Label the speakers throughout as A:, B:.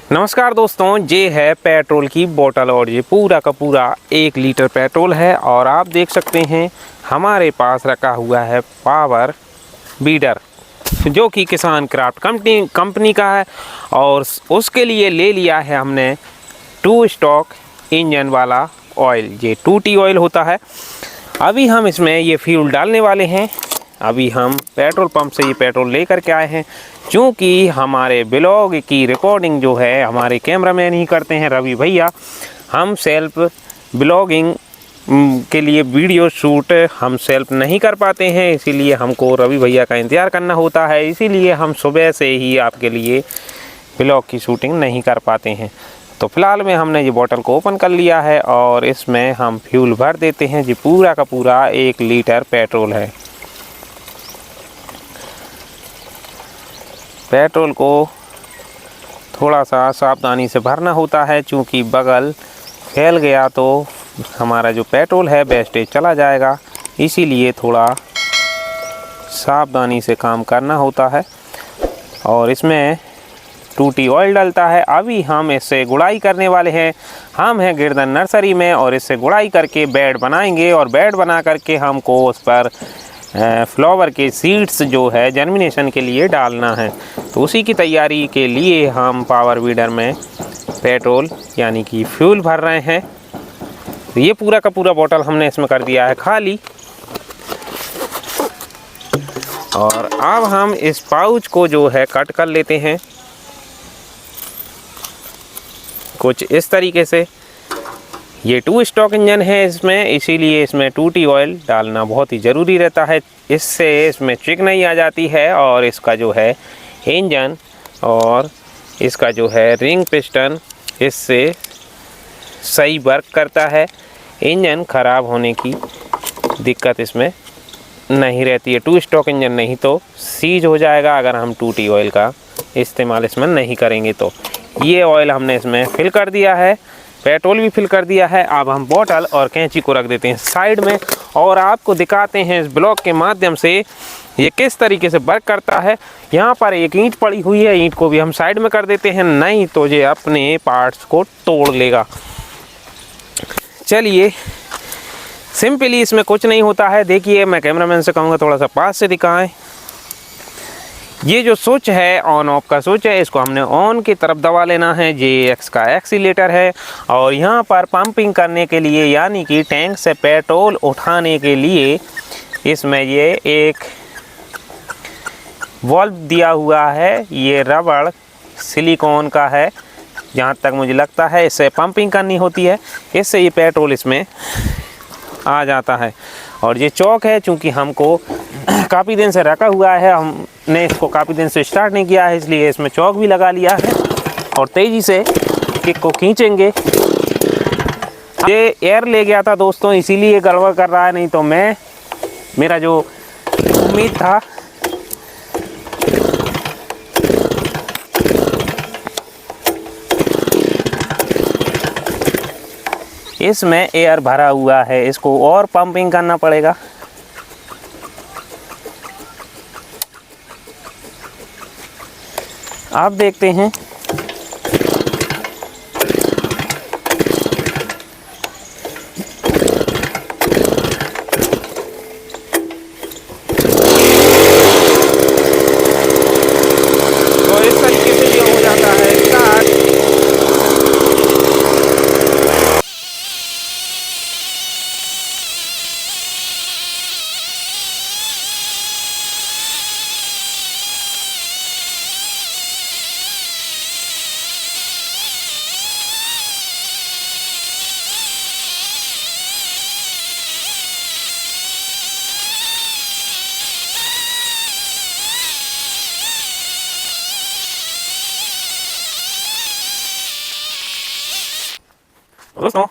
A: नमस्कार दोस्तों, ये है पेट्रोल की बोतल और ये पूरा का पूरा 1 लीटर पेट्रोल है। और आप देख सकते हैं हमारे पास रखा हुआ है पावर बीडर, जो कि किसान क्राफ्ट कंपनी का है। और उसके लिए ले लिया है हमने 2 स्टॉक इंजन वाला ऑयल, ये 2T ऑयल होता है। अभी हम इसमें ये फ्यूल डालने वाले हैं। अभी हम पेट्रोल पंप से ये पेट्रोल लेकर के आए हैं, क्योंकि हमारे ब्लॉग की रिकॉर्डिंग जो है हमारे कैमरामैन ही करते हैं, रवि भैया। हम सेल्फ ब्लॉगिंग के लिए वीडियो शूट हम सेल्फ नहीं कर पाते हैं, इसीलिए हमको रवि भैया का इंतज़ार करना होता है। इसीलिए हम सुबह से ही आपके लिए ब्लॉग की शूटिंग नहीं कर पाते हैं। तो फिलहाल में हमने ये बोतल को ओपन कर लिया है और इसमें हम फ्यूल भर देते हैं। जी पूरा का पूरा 1 लीटर पेट्रोल है। पेट्रोल को थोड़ा सा सावधानी से भरना होता है, क्योंकि बगल फैल गया तो हमारा जो पेट्रोल है वेस्टेज चला जाएगा। इसीलिए थोड़ा सावधानी से काम करना होता है। और इसमें 2T ऑयल डलता है। अभी हम इससे गुड़ाई करने वाले हैं। हम हैं गिरधन नर्सरी में और इससे गुड़ाई करके बेड बनाएंगे। और बेड बना करके हमको उस पर फ्लावर के सीड्स जो है जर्मिनेशन के लिए डालना है। तो उसी की तैयारी के लिए हम पावर बीडर में पेट्रोल यानी कि फ्यूल भर रहे हैं। तो ये पूरा का पूरा बोतल हमने इसमें कर दिया है खाली। और अब हम इस पाउच को जो है कट कर लेते हैं कुछ इस तरीके से। ये 2 स्टॉक इंजन है इसमें, इसीलिए इसमें 2T ऑयल डालना बहुत ही ज़रूरी रहता है। इससे इसमें चिकनाई आ जाती है और इसका जो है इंजन और इसका जो है रिंग पिस्टन इससे सही वर्क करता है। इंजन ख़राब होने की दिक्कत इसमें नहीं रहती है। 2 स्टॉक इंजन नहीं तो सीज हो जाएगा अगर हम 2T ऑयल का इस्तेमाल इसमें नहीं करेंगे। तो ये ऑयल हमने इसमें फिल कर दिया है, पेट्रोल भी फिल कर दिया है। अब हम बोतल और कैंची को रख देते हैं साइड में और आपको दिखाते हैं इस ब्लॉक के माध्यम से ये किस तरीके से वर्क करता है। यहाँ पर एक ईंट पड़ी हुई है, ईंट को भी हम साइड में कर देते हैं, नहीं तो ये अपने पार्ट्स को तोड़ लेगा। चलिए, सिंपली इसमें कुछ नहीं होता है। देखिए, मैं कैमरामैन से कहूँगा थोड़ा सा पास से दिखाएं। ये जो स्विच है ऑन ऑफ का स्विच है, इसको हमने ऑन की तरफ दबा लेना है। ये एक्स का एक्सीलेटर है और यहाँ पर पंपिंग करने के लिए यानी कि टैंक से पेट्रोल उठाने के लिए इसमें ये एक वाल्व दिया हुआ है। ये रबड़ सिलिकॉन का है, जहाँ तक मुझे लगता है। इससे पंपिंग करनी होती है, इससे ये पेट्रोल इसमें आ जाता है। और ये चौक है, चूँकि हमको काफ़ी दिन से रखा हुआ है, हमने इसको काफ़ी दिन से स्टार्ट नहीं किया है, इसलिए इसमें चौक भी लगा लिया है। और तेज़ी से किक को खींचेंगे। ये एयर ले गया था दोस्तों, इसीलिए गड़बड़ कर रहा है, नहीं तो मेरा जो उम्मीद था इसमें एयर भरा हुआ है, इसको और पंपिंग करना पड़ेगा। आप देखते हैं तो इस तरीके से ये हो जाता है स्टार्ट। दोस्तों,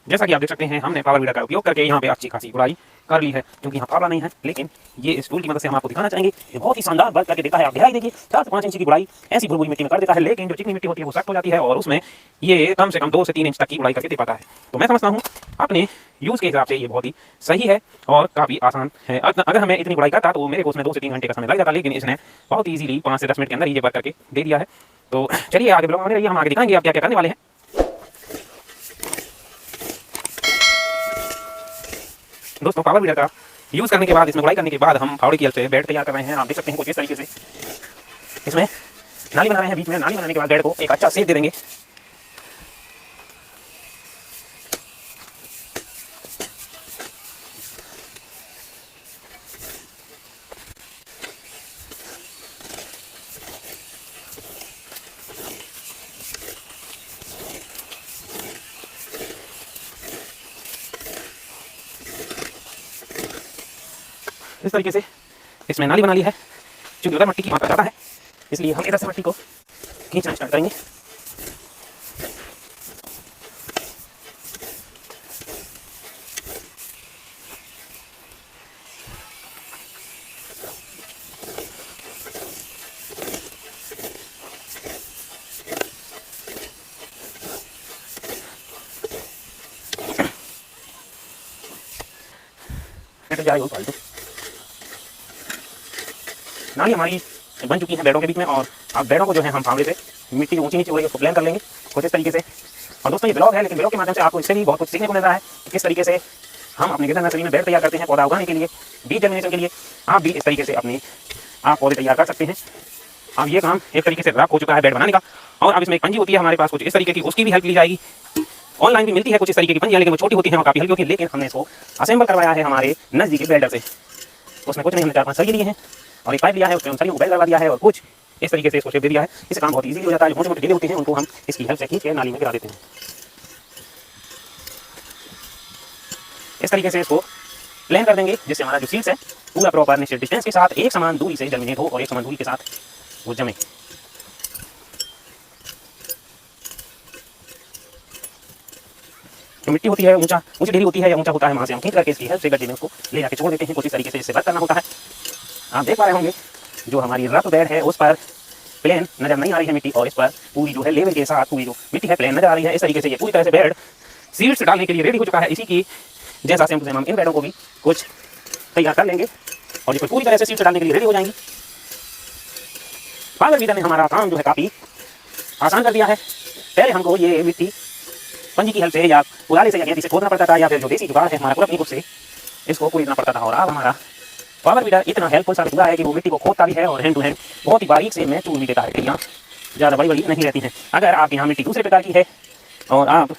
A: जैसा कि आप देख सकते हैं, हमने पावर बीडर का उपयोग करके यहाँ पे अच्छी खासी गुड़ाई कर ली है। क्योंकि यहाँ फावड़ा नहीं है, लेकिन ये इस टूल की मदद से हम आपको दिखाना चाहेंगे। ये बहुत ही शानदार वर्क करके देखा है। आप गहराई देखिए, 4 से 5 इंच की गुड़ाई ऐसी भुरभुरी मिट्टी में कर देता है। लेकिन जो चिकनी मिट्टी होती है वो सख्त हो जाती है और उसमें ये कम से कम 2 से 3 इंच तक की गुड़ाई करके दे पाता है। तो मैं समझता हूँ अपने यूज़ के हिसाब से ये बहुत ही सही है और काफ़ी आसान है। अगर हमें इतनी गुड़ाई करता तो मेरे को उसमें 2 से 3 घंटे का समय लग जाता, लेकिन इसने बहुत ईजीली 5 से 10 मिनट के अंदर ये वर्क करके दे दिया है। तो चलिए आगे ब्लॉग में रहिए, हम आगे दिखाएंगे आप क्या क्या करने वाले हैं। दोस्तों पावर बीडर का यूज़ करने के बाद, इसमें गुड़ाई करने के बाद हम फावड़े की हेल्प से बेड तैयार कर रहे हैं। आप देख सकते हैं कुछ इस तरीके से इसमें नाली बना रहे हैं। बीच में नाली बनाने के बाद बेड को एक अच्छा शेप दे देंगे। इस तरीके से इसमें नाली बना ली है। क्योंकि उधर मट्टी की मात्रा ज़्यादा है, इसलिए हम इधर से मट्टी को खींचना स्टार्ट करेंगे। नाली हमारी बन चुकी है बेडों के बीच में, और अब बेडों को जो है हम फावड़े से मिट्टी ऊंची नीचे हो रही है उसको प्लान कर लेंगे कुछ इस तरीके से। और दोस्तों ये ब्लॉग है, लेकिन ब्लॉग के माध्यम से आपको इससे भी बहुत कुछ सीखने को मिल रहा है कि किस तरीके से हम अपने गिरधर नर्सरी में बेड तैयार करते हैं पौधा उगाने के लिए, बीज जर्मिनेशन के लिए। आप भी इस तरीके से अपने आप पौधे तैयार कर सकते हैं। अब ये काम एक तरीके से रफ हो चुका है बेड बनाने का, और अब इसमें एक पंजी होती है हमारे पास कुछ इस तरीके की, उसकी भी हेल्प ली जाएगी। ऑनलाइन भी मिलती है कुछ इस तरीके की पंजियां, लेकिन वो छोटी होती हैं और काफ़ी हल्की होती है। लेकिन हमने इसको असेंबल करवाया है हमारे नज़दीकी बेल्डर से। उसमें कुछ नहीं, हमने 4-5 सरिये लिए हैं और एक पाइप लिया है, उसमें उन सरियों को बेल्ट करवा दिया है और कुछ इस तरीके से इसको शेप दे दिया है। इससे काम बहुत ईजी हो जाता है। जो मोटे मोटे ढीले होते हैं उनको हम इसकी हेल्प से खींच के नाली में गिरा देते हैं। इस तरीके से इसको प्लेन कर देंगे, जिससे हमारा जो सीड्स है पूरा प्रॉपर निश्चित डिस्टेंस के साथ एक समान दूरी से जर्मिनेट हो और एक समान दूरी के साथ वो जमे। जो मिट्टी होती है ऊंची ढीली होती है या ऊंचा होता है, वहां से हम खींच करके इसकी हेल्प से गड्ढे में उसको ले जाके छोड़ देते हैं कुछ इस तरीके से। इससे वर्क करना होता है। आप देख पा रहे होंगे जो हमारी रफ बेड है उस पर प्लेन नजर नहीं आ रही है मिट्टी, और इस पर पूरी जो है लेवल के साथ पूरी जो मिट्टी है प्लेन नजर आ रही है। इस तरीके से ये पूरी तरह से बेड सीड्स डालने के लिए रेडी हो चुका है। इसी की जैसा सेम टू सेम हम इन बेडों को भी कुछ तैयार कर लेंगे और ये पूरी तरह से सीड्स डालने के लिए रेडी हो जाएंगी। पावर बीडर ने हमारा काम जो है काफ़ी आसान कर दिया है। पहले हमको ये मिट्टी पंजी की हेल्प से या कुदाले से या खेती से खोदना पड़ता था, या फिर जो देसी जुगाड़ है हमारा पूरा अपनी खुद से इसको खोदना पड़ता था। और अब हमारा पावर बीडर इतना हेल्पफुल साबित हुआ है कि वो मिट्टी को खोदता भी है और हैंड टू हैंड बहुत ही बारीक से मैं चूर भी देता है। यहाँ ज़्यादा बड़ी नहीं रहती हैं। अगर आपके यहाँ मिट्टी दूसरे प्रकार की है और आप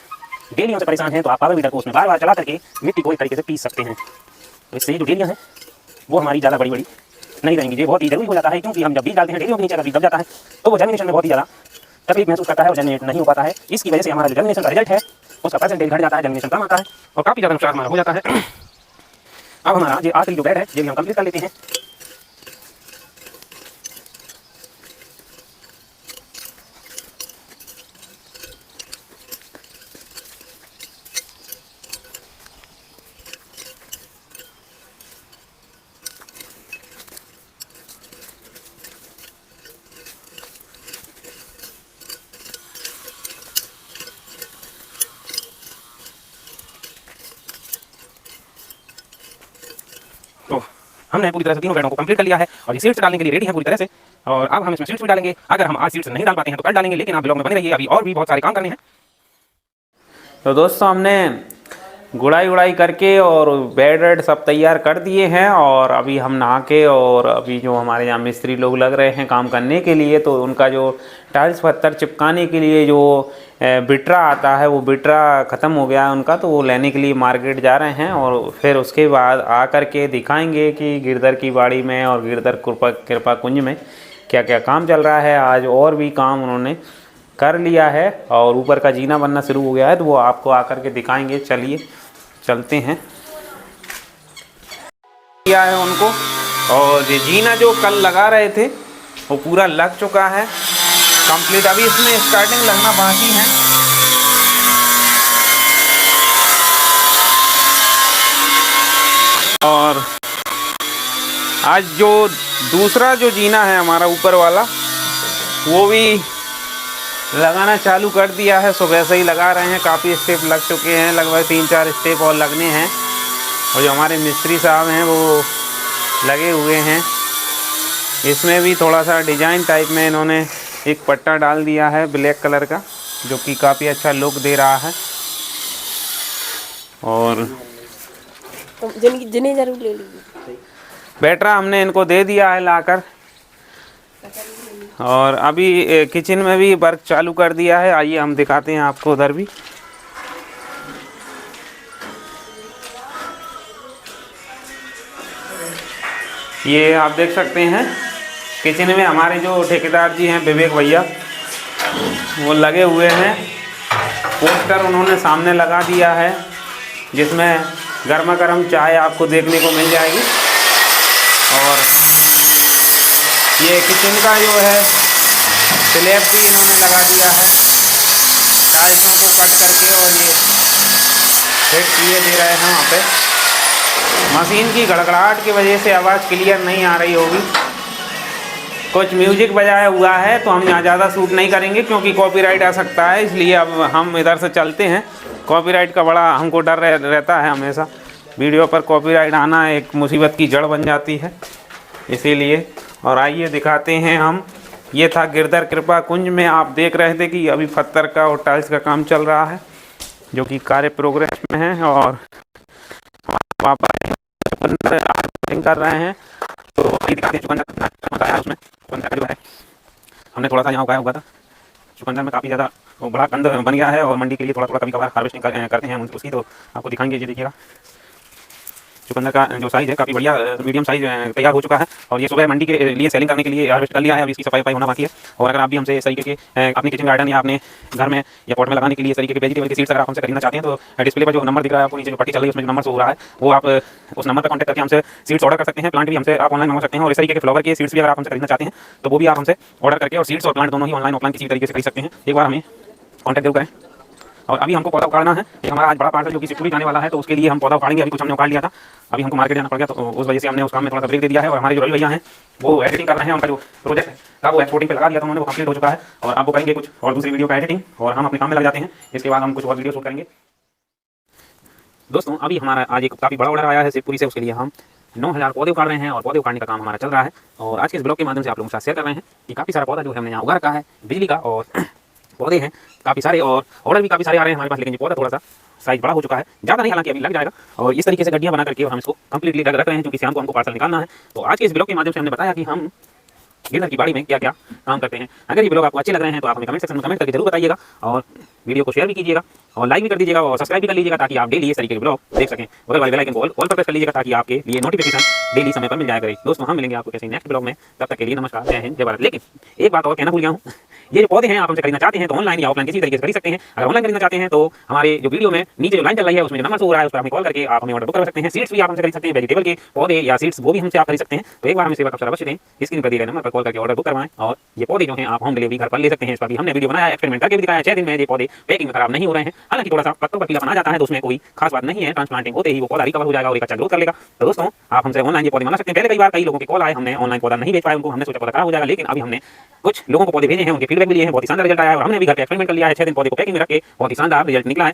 A: डेलियों से परेशान हैं, तो आप पावर बीडर को उसमें बार बार चला करके मिट्टी को एक तरीके से पीस सकते हैं। तो इससे जो डेलियाँ हैं वो हमारी ज़्यादा बड़ी नहीं रहेंगी। ये बहुत ही जरूरी हो जाता है, क्योंकि हम जब बीज डालते हैं डेलियों के नीचे अगर बीज दब जाता है तो वो जर्मिनेशन में बहुत ही ज़्यादा तकलीफ महसूस करता है और जर्मिनेट नहीं हो पाता है। इसकी वजह से हमारा जो जर्मिनेशन का रिजल्ट है उसका परसेंटेज घट जाता है, जर्मिनेशन कम आता है और काफ़ी ज़्यादा नुकसान हमारा हो जाता है। अब हमारा जो आखिरी जो बेड है ये भी हम कंप्लीट कर लेते हैं। तो हमने पूरी तरह से तीनों बेडों को कंप्लीट कर लिया है और ये सीड्स डालने के लिए रेडी है पूरी तरह से। और अब हम इसमें सीड्स भी डालेंगे। अगर हम आज सीड्स नहीं डाल पाते हैं तो कल डालेंगे, लेकिन आप ब्लॉग में बने रहिए, अभी और भी बहुत सारे काम करने हैं।
B: तो दोस्तों हमने गुड़ाई करके और बेड वेड सब तैयार कर दिए हैं, और अभी हम नहा के, और अभी जो हमारे यहाँ मिस्त्री लोग लग रहे हैं काम करने के लिए, तो उनका जो टाइल्स पत्थर चिपकाने के लिए जो बिटरा आता है वो बिटरा ख़त्म हो गया है उनका, तो वो लेने के लिए मार्केट जा रहे हैं। और फिर उसके बाद आ कर के दिखाएंगे कि गिरधर की बाड़ी में और गिरधर कृपा कुंज में क्या क्या काम चल रहा है। आज और भी काम उन्होंने कर लिया है और ऊपर का जीना बनना शुरू हो गया है, तो वो आपको आकर के दिखाएंगे। चलिए चलते हैं।
A: किया है उनको, और ये जीना जो कल लगा रहे थे वो पूरा लग चुका है कंप्लीट। अभी इसमें स्टार्टिंग लगना बाकी है। और आज जो दूसरा जो जीना है हमारा ऊपर वाला वो भी लगाना चालू कर दिया है। सुबह से ही लगा रहे हैं, काफ़ी स्टेप लग चुके हैं, लगभग 3-4 स्टेप और लगने हैं। और जो हमारे मिस्त्री साहब हैं वो लगे हुए हैं। इसमें भी थोड़ा सा डिजाइन टाइप में इन्होंने एक पट्टा डाल दिया है ब्लैक कलर का, जो कि काफ़ी अच्छा लुक दे रहा है। और
C: तो जिन्हें जरूर ले लीजिए।
A: बैटरा हमने इनको दे दिया है लाकर, और अभी किचन में भी वर्क चालू कर दिया है। आइए हम दिखाते हैं आपको उधर भी। ये आप देख सकते हैं किचन में हमारे जो ठेकेदार जी हैं विवेक भैया, वो लगे हुए हैं। पोस्टर उन्होंने सामने लगा दिया है, जिसमें गर्मा गर्म चाय आपको देखने को मिल जाएगी। और ये किचन का जो है स्लैब भी इन्होंने लगा दिया है, टाइल्सों को कट करके, और ये फिट किए दे रहे हैं वहाँ पे। मशीन की गड़गड़ाहट की वजह से आवाज़ क्लियर नहीं आ रही होगी। कुछ म्यूजिक बजाया हुआ है तो हम यहाँ ज़्यादा शूट नहीं करेंगे, क्योंकि कॉपीराइट आ सकता है, इसलिए अब हम इधर से चलते हैं। कॉपीराइट का बड़ा हमको डर रहता है हमेशा। वीडियो पर कॉपीराइट आना एक मुसीबत की जड़ बन जाती है, इसीलिए। और आइए दिखाते हैं हम। ये था गिरधर कृपा कुंज में। आप देख रहे थे कि अभी पत्थर का और टाइल्स का काम चल रहा है, जो कि कार्य प्रोग्रेस में है। और वहाँ पर कर रहे हैं, तो दिखाते हैं चुकंदर उसमें। चुकंदर जो है हमने थोड़ा सा यहाँ उगाया हुआ था। चुकंदर में काफ़ी ज़्यादा बड़ा कंद बन गया है, और मंडी के लिए थोड़ा थोड़ा कभी कभार हार्वेस्टिंग करते हैं हम उसकी, तो आपको दिखाएंगे। ये देखिएगा चुकंदर का जो साइज़ है काफ़ी बढ़िया मीडियम साइज़ तैयार हो चुका है, और ये सुबह मंडी के लिए सेलिंग करने के लिए हार्वेस्ट कर लिया है। अभी इसकी सफाई होना बाकी है। और अगर आप भी हमसे इस तरीके के अपने किचन गार्डन या अपने घर में या पॉट में लगाने के लिए इस तरीके के वेजिटेबल की सीड्स अगर आप हमसे खरीदना चाहते हैं, तो डिस्प्ले पर जो नंबर दिख रहा है आपको, नीचे जो पट्टी चल रही है उसमें जो नंबर शो हो रहा है, वो आप उस नंबर पर कॉन्टैक्ट करके हमसे सीड्स ऑर्डर कर सकते हैं। प्लांट भी हमसे आप ऑनलाइन मंगा सकते हैं, और इस तरीके के फ्लावर के सीड्स भी अगर आप हमसे खरीदना चाहते हैं, तो वो भी आप हमसे ऑर्डर करके, और सीड्स और प्लांट दोनों ही ऑनलाइन ऑफलाइन किसी तरीके से खरीद सकते हैं। एक बार हमें कॉन्टैक्ट जरूर करें। और अभी हमको पौधा उखाड़ना है। एक हमारा आज बड़ा पार्सल जो कि शिवपुरी जाने वाला है, तो उसके लिए हम पौधा उखाड़ेंगे। अभी कुछ हमने उखाड़ लिया था, अभी हमको मार्केट जाना पड़ गया, तो उस वजह से हमने उस काम में थोड़ा सा ब्रेक दे दिया है। और हमारे जो रवि भैया हैं वो एडिटिंग कर रहे हैं। उनका जो प्रोजेक्ट था वो एक्सपोर्टिंग पे लगा दिया था उन्होंने, वो कंप्लीट हो चुका है। और आप वो करेंगे कुछ और दूसरी वीडियो का एडिटिंग, और हम अपने काम में लग जाते हैं। इसके बाद हम कुछ और वीडियो शूट करेंगे। दोस्तों अभी हमारा आज एक काफ़ी बड़ा ऑर्डर आया है शिवपुरी से, उसके लिए हम 9000 पौधे उखाड़ रहे हैं, और पौधे उखाड़ने का काम हमारा चल रहा है। और आज के इस ब्लॉग के माध्यम से आप लोगों के साथ शेयर कर रहे हैं कि काफ़ी सारा पौधा जो है हमने यहाँ उगा रखा है बिजली का, और पौधे हैं काफ़ी सारे, और ऑर्डर भी काफ़ी सारे आ रहे हैं हमारे पास। लेकिन ये पौधा थोड़ा सा साइज बड़ा हो चुका है, ज़्यादा नहीं, हालांकि अभी लग जाएगा। और इस तरीके से गड्डियाँ बना करके और हम इसको कंप्लीटली रख रहे हैं, क्योंकि शाम को हमको पार्सल निकालना है। तो आज के इस ब्लॉग के माध्यम से हमने बताया कि हम गिरधर की बाड़ी में क्या क्या काम करते हैं। अगर ये ब्लॉग आपको अच्छे लग रहे हैं तो आप हमें कमेंट सेक्शन में कमेंट करके जरूर बताइएगा, और वीडियो को शेयर भी कीजिएगा, और लाइक भी कर दीजिएगा, और सब्सक्राइब भी कर लीजिएगा, ताकि आप डेली इस तरीके के ब्लॉग देख सकें। बगल वाले बेल आइकन को ऑल पर प्रेस कर लीजिएगा, ताकि आपके लिए नोटिफिकेशन डेली समय पर मिल जाया करे। दोस्तों हम मिलेंगे आपको किसी नेक्स्ट ब्लॉग में, तब तक के लिए नमस्कार, जय हिंद, जय भारत। लेकिन एक बात और कहना भूल गया हूँ, ये जो पौधे हैं आप हमसे खरीदना चाहते हैं तो ऑनलाइन या ऑफलाइन किसी तरीके से खरीद सकते हैं। अगर ऑनलाइन खरीदना चाहते हैं तो हमारे जो वीडियो में नीचे जो लाइन चल रही है उसमें जो नंबर हो रहा है उस पर हमें कॉल करके आप हमें ऑर्डर बुक कर सकते हैं। सीड्स भी आप हमसे खरीद सकते हैं, वेजिटेबल के पौधे या सीड्स वो भी हमसे आप खरीद सकते हैं। तो एक बार हमें सेवा का अवश्य दें, स्क्रीन पर दिए गए नंबर पर कॉल करके ऑर्डर बुक करवाएं, और ये पौधे जो हैं आप होम डिलीवरी घर पर ले सकते हैं। इस पर भी हमने वीडियो बनाया, एक्सपेरिमेंट करके भी दिखाया। 6 दिन में ये पौधे पैकिंग में खराब नहीं हो रहे हैं। हालांकि थोड़ा सा पत्तों पर पीलापन आ जाता है, तो उसमें कोई खास बात नहीं है। ट्रांसप्लांटिंग होते ही वो पौधा रिकवर हो जाएगा और एक अच्छा ग्रोथ कर लेगा। तो दोस्तों आप हमसे ऑनलाइन ये पौधे मंगा सकते हैं। पहले कई बार कई लोगों के कॉल आए, हमने ऑनलाइन पौधा नहीं बेच पाए उनको, हमने सोचा पौधा खराब हो जाएगा। लेकिन अभी हमने कुछ लोगों को पौधे भेजे हैं, उनके फीडबैक भी लिए हैं, बहुत ही शानदार रिजल्ट आया है। और हमने भी घर पे एक्सपेरिमेंट कर लिया है। 6 दिन पौधे को पैकिंग में रख के बहुत ही शानदार रिजल्ट निकला है।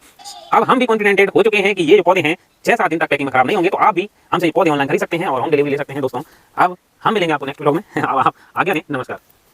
A: अब हम भी कॉन्फिडेंटेड हो चुके हैं कि ये जो पौधे हैं 6-7 दिन तक पैकिंग में खराब नहीं होंगे। तो आप भी हमसे ये पौधे ऑनलाइन खरीद सकते हैं और होम डिलीवरी ले सकते हैं। दोस्तों अब हम मिलेंगे आपको नेक्स्ट ब्लॉग में। अब आप आगे आए, नमस्कार।